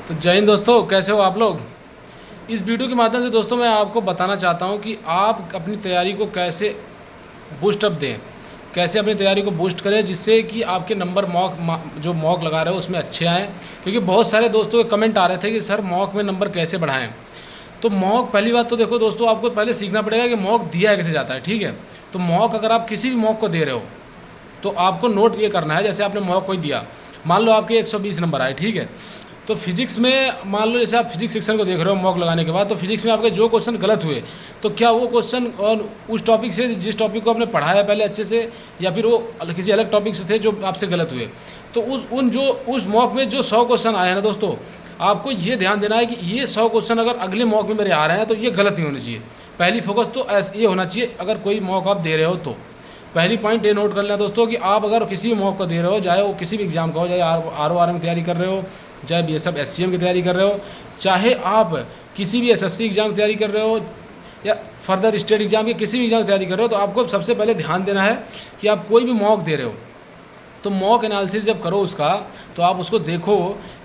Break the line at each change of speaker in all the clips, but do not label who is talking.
तो जय हिंद दोस्तों, कैसे हो आप लोग। इस वीडियो के माध्यम से दोस्तों मैं आपको बताना चाहता हूं कि आप अपनी तैयारी को कैसे बूस्ट अप दें, कैसे अपनी तैयारी को बूस्ट करें जिससे कि आपके नंबर जो मॉक लगा रहे हो उसमें अच्छे आएँ। क्योंकि बहुत सारे दोस्तों के कमेंट आ रहे थे कि सर मॉक में नंबर कैसे बढ़ाएँ। तो मॉक, पहली बात तो देखो दोस्तों, आपको पहले सीखना पड़ेगा कि मॉक दिया कैसे जाता है। ठीक है, तो मॉक अगर आप किसी भी मॉक को दे रहे हो तो आपको नोट ये करना है। जैसे आपने मॉक कोई दिया, मान लो आपके 120 नंबर आए, ठीक है, तो फिजिक्स में मान लो जैसे आप फिजिक्स सेक्शन को देख रहे हो मॉक लगाने के बाद, तो फिजिक्स में आपके जो क्वेश्चन गलत हुए तो क्या वो क्वेश्चन और उस टॉपिक से, जिस टॉपिक को आपने पढ़ाया पहले अच्छे से, या फिर वो किसी अलग टॉपिक से थे जो आपसे गलत हुए। तो उस मॉक में जो 100 क्वेश्चन आए हैं ना दोस्तों, आपको ये ध्यान देना है कि ये 100 क्वेश्चन अगर अगले मॉक में मेरे आ रहे हैं तो ये गलत नहीं होने चाहिए। पहली फोकस तो ये होना चाहिए अगर कोई मॉक आप दे रहे हो तो। पहली पॉइंट ये नोट कर लेना दोस्तों कि आप अगर किसी भी मॉक को दे रहे हो, चाहे वो किसी भी एग्जाम का हो, चाहे ROR में तैयारी कर रहे हो, चाहे BSF SCM की तैयारी कर रहे हो, चाहे आप किसी भी SSC एग्जाम की तैयारी कर रहे हो, या फर्दर स्टेट एग्जाम की किसी भी एग्जाम की तैयारी कर रहे हो, तो आपको सबसे पहले ध्यान देना है कि आप कोई भी मॉक दे रहे हो तो मॉक एनालिसिस जब करो उसका, तो आप उसको देखो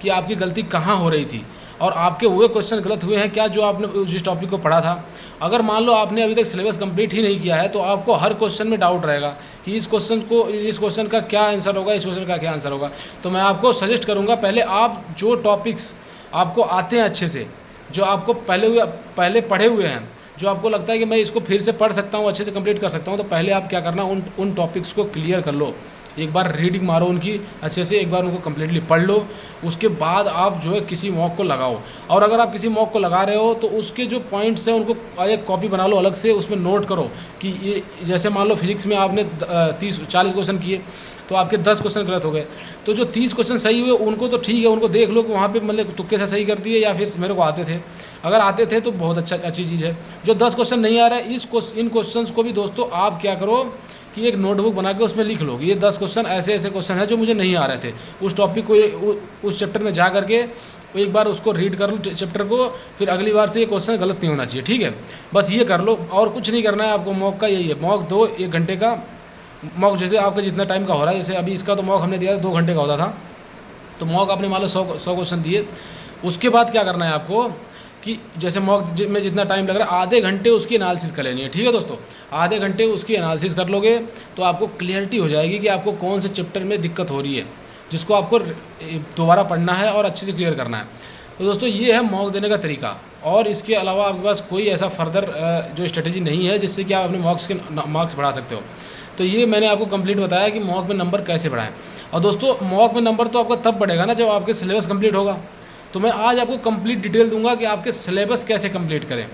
कि आपकी गलती कहाँ हो रही थी और आपके वो क्वेश्चन गलत हुए हैं क्या जो आपने जिस टॉपिक को पढ़ा था। अगर मान लो आपने अभी तक सिलेबस कंप्लीट ही नहीं किया है तो आपको हर क्वेश्चन में डाउट रहेगा कि इस क्वेश्चन का क्या आंसर होगा, इस क्वेश्चन का क्या आंसर होगा। तो मैं आपको सजेस्ट करूँगा, पहले आप जो टॉपिक्स आपको आते हैं अच्छे से, जो आपको पहले पढ़े हुए हैं, जो आपको लगता है कि मैं इसको फिर से पढ़ सकता हूँ, अच्छे से कंप्लीट कर सकता हूँ, तो पहले आप क्या करना, उन टॉपिक्स को क्लियर कर लो। एक बार रीडिंग मारो उनकी अच्छे से, एक बार उनको कम्प्लीटली पढ़ लो। उसके बाद आप जो है किसी मॉक को लगाओ। और अगर आप किसी मॉक को लगा रहे हो तो उसके जो पॉइंट्स हैं उनको एक कॉपी बना लो अलग से, उसमें नोट करो कि ये, जैसे मान लो फिजिक्स में आपने 30-40 क्वेश्चन किए तो आपके 10 क्वेश्चन गलत हो गए, तो जो 30 क्वेश्चन सही हुए उनको तो ठीक है, उनको देख लो कि वहाँ पे मतलब तुक्के से सही कर दिए या फिर मेरे को आते थे। अगर आते थे तो बहुत अच्छी चीज़ है। जो 10 क्वेश्चन नहीं आ रहा है, इन क्वेश्चंस को भी दोस्तों आप क्या करो कि एक नोटबुक बना के उसमें लिख लो कि ये 10 क्वेश्चन ऐसे क्वेश्चन हैं जो मुझे नहीं आ रहे थे। उस टॉपिक को उस चैप्टर में जा करके एक बार उसको रीड कर लो चैप्टर को, फिर अगली बार से ये क्वेश्चन गलत नहीं होना चाहिए। ठीक है, बस ये कर लो और कुछ नहीं करना है आपको। मॉक का यही है, मॉक दो 1 घंटे का मॉक, जैसे आपका जितना टाइम का हो रहा है। जैसे अभी इसका तो मॉक हमने दिया 2 घंटे का होता था, तो मॉक आपने मान लो 100 क्वेश्चन दिए। उसके बाद क्या करना है आपको कि जैसे मॉक में जितना टाइम लग रहा है, आधे घंटे उसकी एनालिसिस कर लेनी है। ठीक है दोस्तों, आधे घंटे उसकी एनालिसिस कर लोगे तो आपको क्लियरिटी हो जाएगी कि आपको कौन से चैप्टर में दिक्कत हो रही है, जिसको आपको दोबारा पढ़ना है और अच्छे से क्लियर करना है। तो दोस्तों ये है मॉक देने का तरीका, और इसके अलावा आपके पास कोई ऐसा फर्दर जो स्ट्रेटजी नहीं है जिससे कि आप अपने मार्क्स बढ़ा सकते हो। तो ये मैंने आपको कंप्लीट बताया कि मॉक में नंबर कैसे बढ़ाएं। और दोस्तों मॉक में नंबर तो आपका तब बढ़ेगा ना जब आपके सिलेबस कंप्लीट होगा। तो मैं आज आपको कंप्लीट डिटेल दूंगा कि आपके सिलेबस कैसे कंप्लीट करें,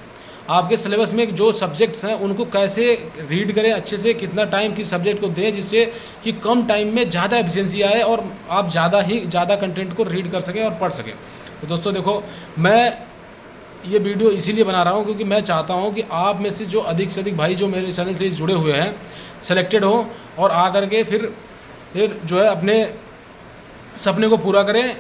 आपके सिलेबस में जो सब्जेक्ट्स हैं उनको कैसे रीड करें अच्छे से, कितना टाइम किस सब्जेक्ट को दें जिससे कि कम टाइम में ज़्यादा एफिशिएंसी आए और आप ज़्यादा कंटेंट को रीड कर सकें और पढ़ सकें। तो दोस्तों देखो, मैं ये वीडियो इसीलिए बना रहा हूँ क्योंकि मैं चाहता हूँ कि आप में से अधिक से अधिक भाई जो मेरे चैनल से जुड़े हुए हैं सेलेक्टेड हो और आ करके फिर जो है अपने सपने को पूरा करें।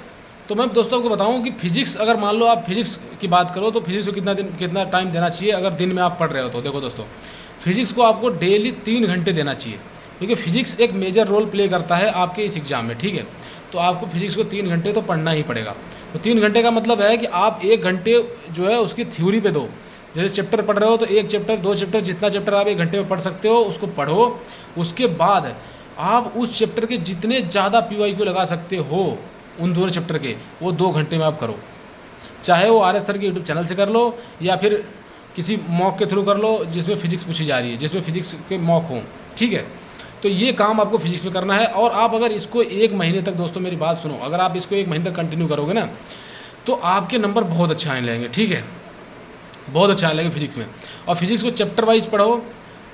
तो मैं दोस्तों को बताऊं कि फिजिक्स, अगर मान लो आप फिजिक्स की बात करो तो फिजिक्स को कितना टाइम देना चाहिए अगर दिन में आप पढ़ रहे हो तो। देखो दोस्तों, फिजिक्स को आपको डेली 3 घंटे देना चाहिए, क्योंकि फिजिक्स एक मेजर रोल प्ले करता है आपके इस एग्ज़ाम में। ठीक है, तो आपको फिजिक्स को 3 घंटे तो पढ़ना ही पड़ेगा। तो 3 घंटे का मतलब है कि आप 1 घंटे जो है उसकी थ्योरी पे दो। जैसे चैप्टर पढ़ रहे हो तो 1 चैप्टर 2 चैप्टर, जितना चैप्टर आप 1 घंटे में पढ़ सकते हो उसको पढ़ो। उसके बाद आप उस चैप्टर के जितने ज़्यादा PYQ लगा सकते हो उन दोनों चैप्टर के, वो 2 घंटे में आप करो। चाहे वो RS सर के यूट्यूब चैनल से कर लो या फिर किसी मॉक के थ्रू कर लो जिसमें फिजिक्स पूछी जा रही है, जिसमें फिजिक्स के मॉक हों। ठीक है, तो ये काम आपको फिजिक्स में करना है। और आप अगर इसको 1 महीने तक, दोस्तों मेरी बात सुनो, अगर आप इसको 1 महीने तक कंटिन्यू करोगे ना तो आपके नंबर बहुत अच्छे आने लगेंगे। ठीक है, बहुत अच्छा आने लगेंगे फिजिक्स में। और फिजिक्स को चैप्टर वाइज पढ़ो।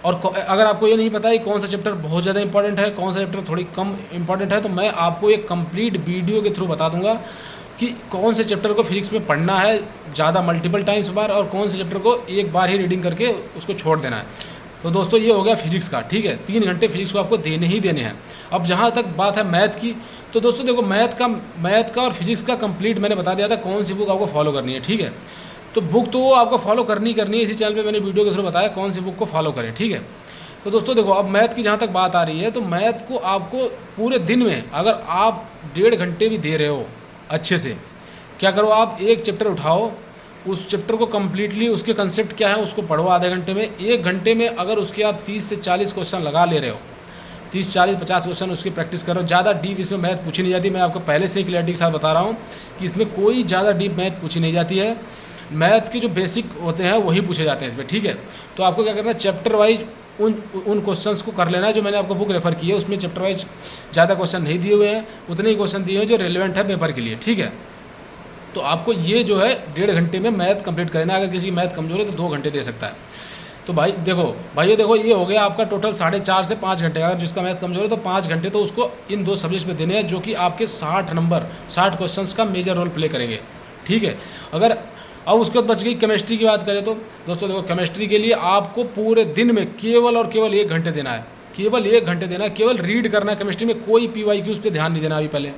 और अगर आपको ये नहीं पता है कौन सा चैप्टर बहुत ज़्यादा इंपॉर्टेंट है, कौन सा चैप्टर थोड़ी कम इंपॉर्टेंट है, तो मैं आपको एक कंप्लीट वीडियो के थ्रू बता दूंगा कि कौन से चैप्टर को फिजिक्स में पढ़ना है ज़्यादा मल्टीपल टाइम्स बार, और कौन से चैप्टर को एक बार ही रीडिंग करके उसको छोड़ देना है। तो दोस्तों ये हो गया फिजिक्स का। ठीक है, 3 घंटे फिजिक्स को आपको देने ही देने हैं। अब जहाँ तक बात है मैथ की, तो दोस्तों देखो मैथ का और फिजिक्स का कंप्लीट मैंने बता दिया था कौन सी बुक आपको फॉलो करनी है। ठीक है, तो बुक तो वो आपको फॉलो करनी है। इसी चैनल पे मैंने वीडियो के थ्रू बताया कौन सी बुक को फॉलो करें। ठीक है, तो दोस्तों देखो, अब मैथ की जहाँ तक बात आ रही है तो मैथ को आपको पूरे दिन में अगर आप 1.5 घंटे भी दे रहे हो अच्छे से, क्या करो, आप एक चैप्टर उठाओ, उस चैप्टर को कम्प्लीटली, उसके कंसेप्ट क्या है उसको पढ़ो आधे घंटे में। 1 घंटे में अगर उसके आप 30 से 40 क्वेश्चन लगा ले रहे हो, 30, 40, 50 क्वेश्चन उसकी प्रैक्टिस करो। ज़्यादा डीप इसमें मैथ पूछी नहीं जाती, मैं आपको पहले से ही क्लैरिटी के साथ बता रहा हूँ कि इसमें कोई ज़्यादा डीप मैथ पूछी नहीं जाती है। मैथ के जो बेसिक होते हैं वही पूछे जाते हैं इसमें, ठीक है। तो आपको क्या करना है, चैप्टर वाइज उन क्वेश्चंस को कर लेना है जो मैंने आपको बुक रेफर की है, उसमें चैप्टर वाइज ज़्यादा क्वेश्चन नहीं दिए हुए हैं, उतने ही क्वेश्चन दिए हुए हैं जो रेलिवेंट है पेपर के लिए, ठीक है। तो आपको ये जो है 1.5 घंटे में मैथ कंप्लीट करना है। अगर किसी की मैथ कमज़ोर है तो 2 घंटे दे सकता है। तो भाइयों देखो ये हो गया आपका टोटल 4.5 से 5 घंटे। अगर जिसका मैथ कमज़ोर है तो 5 घंटे तो उसको इन 2 सब्जेक्ट में देने हैं, जो कि आपके 60 क्वेश्चन का मेजर रोल प्ले करेंगे, ठीक है। अगर अब उसके बाद बच गई केमिस्ट्री की बात करें तो दोस्तों देखो, केमिस्ट्री के लिए आपको पूरे दिन में केवल और केवल 1 घंटे देना है, केवल 1 घंटे देना है, केवल रीड करना है। केमिस्ट्री में कोई PYQ उस पर ध्यान नहीं देना अभी पहले,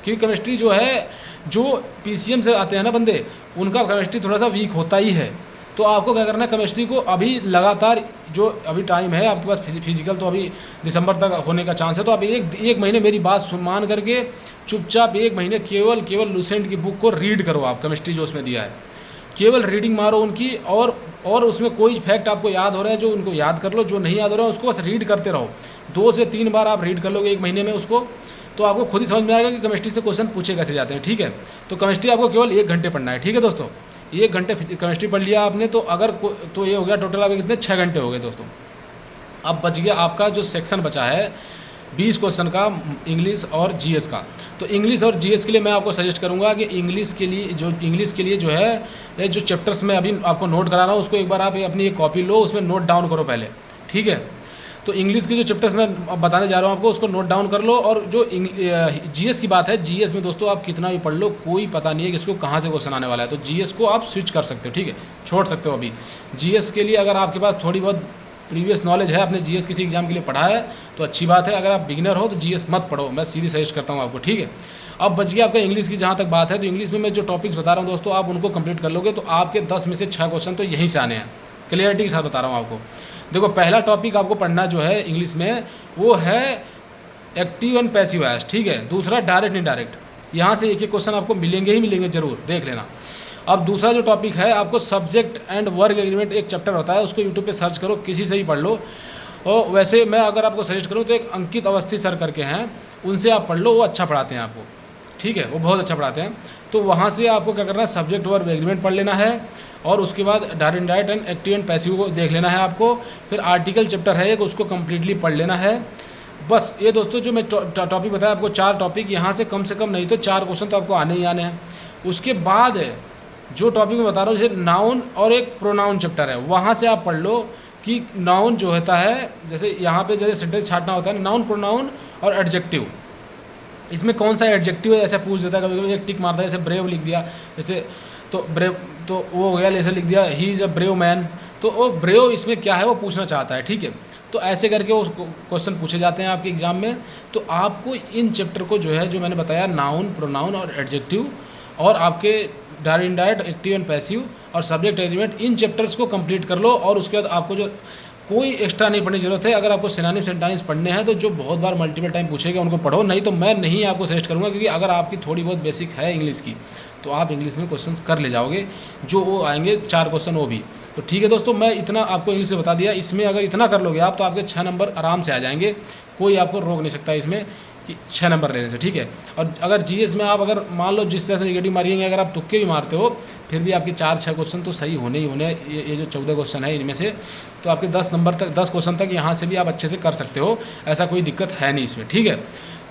क्योंकि केमिस्ट्री जो है, जो PCM से आते हैं ना बंदे, उनका केमिस्ट्री थोड़ा सा वीक होता ही है। तो आपको क्या करना है, केमिस्ट्री को अभी लगातार, जो अभी टाइम है आपके पास फिजिकल तो अभी दिसंबर तक होने का चांस है, तो आप एक महीने मेरी बात मान करके चुपचाप 1 महीने केवल लूसेंट की बुक को रीड करो। आप केमिस्ट्री जो उसमें दिया है केवल रीडिंग मारो उनकी, और उसमें कोई फैक्ट आपको याद हो रहा है जो उनको याद कर लो, जो नहीं याद हो रहा है उसको बस रीड करते रहो। 2 से 3 बार आप रीड कर लोगे 1 महीने में उसको, तो आपको खुद ही समझ में आएगा कि केमिस्ट्री से क्वेश्चन पूछे कैसे जाते हैं, ठीक है। तो केमिस्ट्री आपको केवल 1 घंटे पढ़ना है, ठीक है दोस्तों। 1 घंटे केमिस्ट्री पढ़ लिया आपने, तो तो ये हो गया टोटल आपके कितने, 6 घंटे हो गए दोस्तों। अब बच गया आपका जो सेक्शन बचा है 20 क्वेश्चन का, इंग्लिश और GS का। तो इंग्लिश और GS के लिए मैं आपको सजेस्ट करूंगा कि इंग्लिश के लिए जो है, ये जो चैप्टर्स मैं अभी आपको नोट करा रहा हूँ उसको एक बार आप अपनी एक कॉपी लो, उसमें नोट डाउन करो पहले, ठीक है। तो इंग्लिश के जो चैप्टर्स मैं बताने जा रहा हूँ आपको, उसको नोट डाउन कर लो। और जो GS की बात है, GS में दोस्तों आप कितना भी पढ़ लो, कोई पता नहीं है कि इसको कहाँ से क्वेश्चन आने वाला है। तो GS को आप स्विच कर सकते हो, ठीक है, छोड़ सकते हो अभी। GS के लिए अगर आपके पास थोड़ी बहुत प्रीवियस नॉलेज है, आपने GS किसी एग्जाम के लिए पढ़ा है तो अच्छी बात है। अगर आप बिगिनर हो तो GS मत पढ़ो, मैं सीधी सजेस्ट करता हूँ आपको, ठीक है। अब बच गया आपका इंग्लिश की जहाँ तक बात है, तो इंग्लिश में मैं जो टॉपिक्स बता रहा हूँ दोस्तों, आप उनको कंप्लीट कर लोगे तो आपके 10 में से 6 क्वेश्चन तो यहीं से आने हैं। क्लियरिटी के साथ बता रहा हूँ आपको। देखो, पहला टॉपिक आपको पढ़ना जो है इंग्लिश में, वो है एक्टिव एंड पैसिव वॉइस, ठीक है। दूसरा डायरेक्ट इनडायरेक्ट, यहाँ से एक क्वेश्चन आपको मिलेंगे ही मिलेंगे, जरूर देख लेना। अब दूसरा जो टॉपिक है आपको सब्जेक्ट एंड वर्क एग्रीमेंट, एक चैप्टर होता है, उसको यूट्यूब पे सर्च करो, किसी से ही पढ़ लो। और वैसे मैं अगर आपको सजेस्ट करूँ तो एक अंकित अवस्थी सर करके हैं, उनसे आप पढ़ लो, वो अच्छा पढ़ाते हैं आपको, ठीक है, वो बहुत अच्छा पढ़ाते हैं। तो वहाँ से आपको क्या करना है, सब्जेक्ट वर्क एग्रीमेंट पढ़ लेना है, और उसके बाद direct indirect and active and passive को देख लेना है आपको। फिर आर्टिकल चैप्टर है एक, उसको कम्प्लीटली पढ़ लेना है। बस ये दोस्तों जो मैं टॉपिक बताया आपको, 4 टॉपिक, यहाँ से कम नहीं तो 4 क्वेश्चन तो आपको आने ही आने हैं। उसके बाद जो टॉपिक मैं बता रहा हूँ, जैसे नाउन और एक प्रोनाउन चैप्टर है, वहाँ से आप पढ़ लो कि नाउन जो होता है, जैसे यहाँ पे जैसे सेंटेंस छाटना होता है, नाउन, प्रोनाउन और एडजेक्टिव, इसमें कौन सा एडजेक्टिव है ऐसा पूछ देता है कभी कभी, एक टिक मारता है, जैसे ब्रेव लिख दिया, जैसे तो ब्रेव तो वो हो गया, जैसे लिख दिया he is a brave man, तो वो ब्रेव इसमें क्या है वो पूछना चाहता है, ठीक है। तो ऐसे करके वो क्वेश्चन पूछे जाते हैं आपके एग्जाम में। तो आपको इन चैप्टर को जो है, जो मैंने बताया, नाउन, प्रोनाउन और एडजेक्टिव, और आपके direct indirect, active and passive और सब्जेक्ट एग्रीमेंट, इन चैप्टर्स को कंप्लीट कर लो। और उसके बाद आपको जो कोई एक्स्ट्रा नहीं पढ़ने की जरूरत है। अगर आपको सिनोनिम सेंटेंस पढ़ने हैं तो जो बहुत बार मल्टीपल टाइम पूछेगा उनको पढ़ो, नहीं तो मैं नहीं आपको सजेस्ट करूँगा, क्योंकि अगर आपकी थोड़ी बहुत बेसिक है इंग्लिश की तो आप इंग्लिश में क्वेश्चन कर ले जाओगे, जो वो आएंगे 4 क्वेश्चन वो भी। तो ठीक है दोस्तों, मैं इतना आपको इंग्लिश में बता दिया। इसमें अगर इतना कर लोगे आप तो आपके 6 नंबर आराम से आ जाएंगे, कोई आपको रोक नहीं सकता इसमें कि 6 नंबर लेने से, ठीक है। और अगर GS में आप अगर मान लो जिस तरह से नेगेटिव मारिएंगे, अगर आप तुक्के भी मारते हो फिर भी आपके 4-6 क्वेश्चन तो सही होने ही होने। ये जो 14 क्वेश्चन है इनमें से तो आपके 10 नंबर तक, 10 क्वेश्चन तक यहाँ से भी आप अच्छे से कर सकते हो, ऐसा कोई दिक्कत है नहीं इसमें, ठीक है।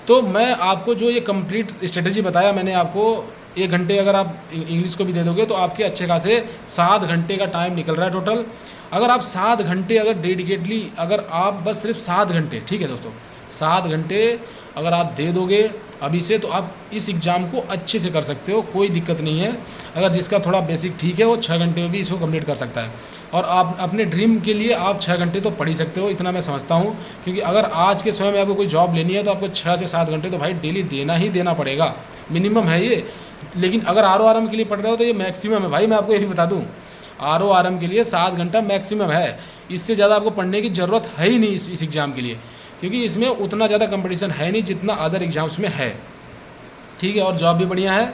तो मैं आपको जो ये कंप्लीट स्ट्रेटजी बताया मैंने आपको, 1 घंटे अगर आप इंग्लिश को भी दे दोगे तो आपके अच्छे खासे 7 घंटे का टाइम निकल रहा है टोटल। अगर आप 7 घंटे अगर डेडिकेटली, अगर आप बस सिर्फ 7 घंटे, ठीक है दोस्तों, 7 घंटे अगर आप दे दोगे अभी से तो आप इस एग्ज़ाम को अच्छे से कर सकते हो, कोई दिक्कत नहीं है। अगर जिसका थोड़ा बेसिक ठीक है वो 6 घंटे में भी इसको कंप्लीट कर सकता है। और आप अपने ड्रीम के लिए आप 6 घंटे तो पढ़ ही सकते हो, इतना मैं समझता हूँ। क्योंकि अगर आज के समय में आपको कोई जॉब लेनी है तो आपको 6 से 7 घंटे तो भाई डेली देना ही देना पड़ेगा, मिनिमम है ये। लेकिन अगर RORM के लिए पढ़ रहे हो तो ये मैक्सिमम है भाई, मैं आपको ये भी बता दूँ, RORM के लिए 7 घंटा मैक्सिमम है। इससे ज़्यादा आपको पढ़ने की ज़रूरत है ही नहीं इस एग्ज़ाम के लिए, क्योंकि इसमें उतना ज़्यादा कंपटीशन है नहीं जितना अदर एग्जाम्स में है, ठीक है। और जॉब भी बढ़िया है।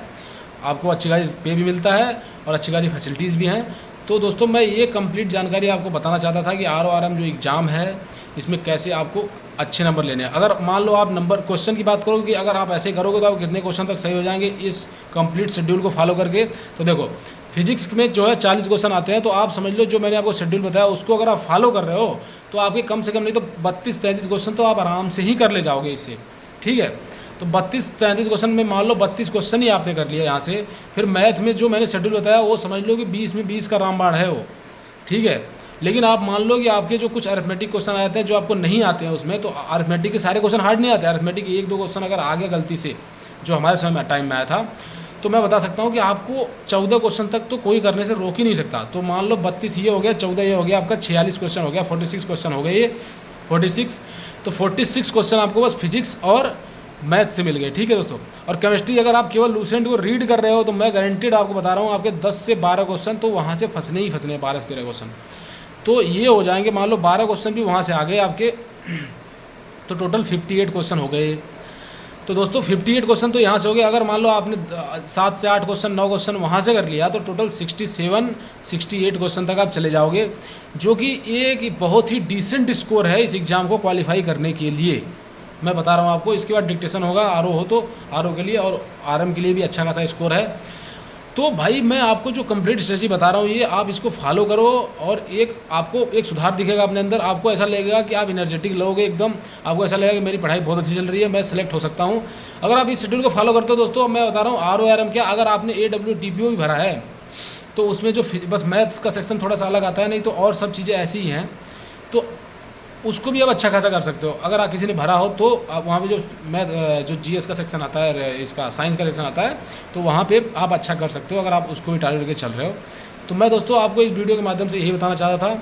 आपको अच्छी खासी पे भी मिलता है और अच्छी खासी फैसिलिटीज़ भी हैं। तो दोस्तों मैं ये कंप्लीट जानकारी आपको बताना चाहता था कि RORM जो एग्ज़ाम है इसमें कैसे आपको अच्छे नंबर लेने हैं। अगर मान लो आप नंबर क्वेश्चन की बात करोगे कि अगर आप ऐसे करोगे तो आप कितने क्वेश्चन तक सही हो जाएंगे इस कंप्लीट शेड्यूल को फॉलो करके, तो देखो फिजिक्स में जो है 40 क्वेश्चन आते हैं, तो आप समझ लो जो मैंने आपको शेड्यूल बताया उसको अगर आप फॉलो कर रहे हो तो आपके कम से कम नहीं तो 32-33 क्वेश्चन तो आप आराम से ही कर ले जाओगे इससे, ठीक है। तो 32-33 क्वेश्चन में मान लो 32 क्वेश्चन ही आपने कर लिया यहाँ से। फिर मैथ में जो मैंने शेड्यूल बताया वो समझ लो कि 20 में 20 का रामबाण है वो, ठीक है। लेकिन आप मान लो कि आपके जो कुछ अरिथमेटिक क्वेश्चन आते हैं जो आपको नहीं आते हैं उसमें, तो अरिथमेटिक के सारे क्वेश्चन हार्ड नहीं आते, अरिथमेटिक 1-2 क्वेश्चन अगर आ गया गलती से जो हमारे समय में टाइम में आया था, तो मैं बता सकता हूँ कि आपको 14 क्वेश्चन तक तो कोई करने से रोक ही नहीं सकता। तो मान लो 32 ये हो गया, 14 ये हो गया, आपका 46 क्वेश्चन हो गया, 46 क्वेश्चन हो गए ये 46। तो 46 क्वेश्चन आपको बस फिजिक्स और मैथ से मिल गए, ठीक है दोस्तों। और केमिस्ट्री अगर आप केवल लूसेंट को रीड कर रहे हो तो मैं गारंटीड आपको बता रहा हूँ आपके 10 से 12 क्वेश्चन तो वहाँ से फंसने ही फंसने, 12 से 13 क्वेश्चन तो ये हो जाएंगे। मान लो 12 क्वेश्चन भी वहाँ से आ गए आपके, तो टोटल 58 क्वेश्चन हो गए। तो दोस्तों 58 क्वेश्चन तो यहाँ से हो गए। अगर मान लो आपने 7 से 8 क्वेश्चन 9 क्वेश्चन वहाँ से कर लिया तो टोटल 67-68 क्वेश्चन तक आप चले जाओगे, जो कि एक बहुत ही डिसेंट स्कोर है इस एग्ज़ाम को क्वालिफाई करने के लिए। मैं बता रहा हूँ आपको, इसके बाद डिक्टेशन होगा आरओ हो तो आरओ के लिए और आरएम के लिए भी अच्छा खासा स्कोर है। तो भाई मैं आपको जो कंप्लीट स्ट्रेटजी बता रहा हूँ ये आप इसको फॉलो करो और आपको एक सुधार दिखेगा अपने अंदर। आपको ऐसा लगेगा कि आप एनर्जेटिक लोगे एकदम, आपको ऐसा लगेगा कि मेरी पढ़ाई बहुत अच्छी चल रही है, मैं सेलेक्ट हो सकता हूँ अगर आप इस शेड्यूल को फॉलो करते हो। दोस्तों मैं बता रहा हूँ RORM क्या, अगर आपने AWDPO भी भरा है तो उसमें जो बस मैथ्स का सेक्शन थोड़ा सा अलग आता है, नहीं तो और सब चीज़ें ऐसी ही हैं, तो उसको भी आप अच्छा खासा कर सकते हो। अगर आप किसी ने भरा हो तो आप वहाँ पे जो GS का सेक्शन आता है, इसका साइंस का सेक्शन आता है, तो वहाँ पे आप अच्छा कर सकते हो अगर आप उसको भी टारगेट करके चल रहे हो। तो मैं दोस्तों आपको इस वीडियो के माध्यम से यही बताना चाहता था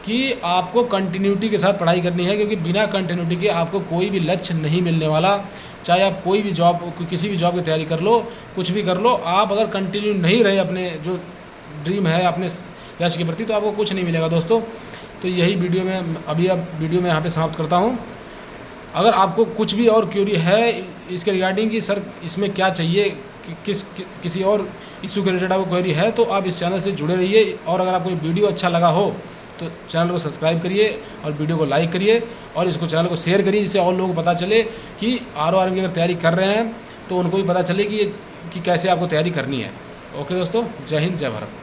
कि आपको कंटिन्यूटी के साथ पढ़ाई करनी है, क्योंकि बिना कंटिन्यूटी के आपको कोई भी लक्ष्य नहीं मिलने वाला। चाहे आप कोई भी जॉब, किसी भी जॉब की तैयारी कर लो, कुछ भी कर लो, आप अगर कंटिन्यू नहीं रहे अपने जो ड्रीम है अपने लक्ष्य के प्रति, तो आपको कुछ नहीं मिलेगा दोस्तों। तो यही वीडियो में वीडियो में यहाँ पे समाप्त करता हूँ। अगर आपको कुछ भी और क्यूरी है इसके रिगार्डिंग कि सर इसमें क्या चाहिए, किसी और इशू के रिलेटेड आपको क्वेरी है, तो आप इस चैनल से जुड़े रहिए। और अगर आपको वीडियो अच्छा लगा हो तो चैनल को सब्सक्राइब करिए और वीडियो को लाइक करिए और इसको चैनल को शेयर करिए, जिससे और लोगों को पता चले कि RORM की अगर तैयारी कर रहे हैं तो उनको भी पता चले कि कैसे आपको तैयारी करनी है। ओके दोस्तों, जय हिंद, जय भारत।